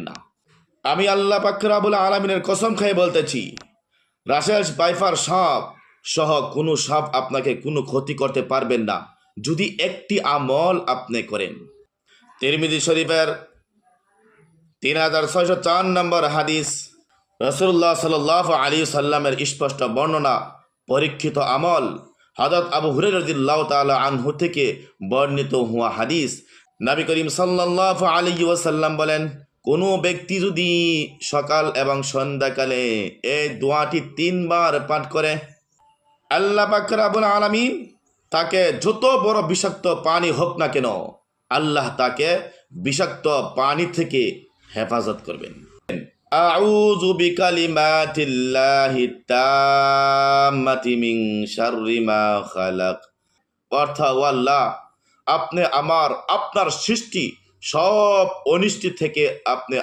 না। আমি আল্লাহ পাক রব্বুল আলামিনের কসম খেয়ে বলতেছি, রাসেলস বাইফার সাপ সহ কোনো সাপ আপনাকে কোনো ক্ষতি করতে পারবেন না যদি একটি আমল আপনি করেন। তিরমিজি শরীফের 3604 নম্বর হাদিস, রাসূলুল্লাহ সাল্লাল্লাহু আলাইহি সাল্লামের স্পষ্ট বর্ণনা, পরীক্ষিত আমল। হযরত আবু হুরায়রা রাদিয়াল্লাহু তাআলা আনহু থেকে বর্ণিত হওয়া হাদিস, নবী করিম সাল্লাল্লাহু আলাইহি ওয়াসাল্লাম বলেন, কোনো ব্যক্তি যদি সকাল এবং সন্ধ্যাকালে এই দোয়াটি 3 বার পাঠ করে, আল্লাহ পাক রব্বুল আলামিন তাকে যত বড় বিষাক্ত পানি হোক না কেন, আল্লাহ তাকে বিষাক্ত পানি থেকে হেফাজত করবেন। আউযু বিকালিমাতিল্লাহি তাম্মাতি মিন শাররি মা খালাক। অর্থাৎ, ও আল্লাহ, আপনি আপনার সৃষ্টি সব অনিষ্টি থেকে আপনি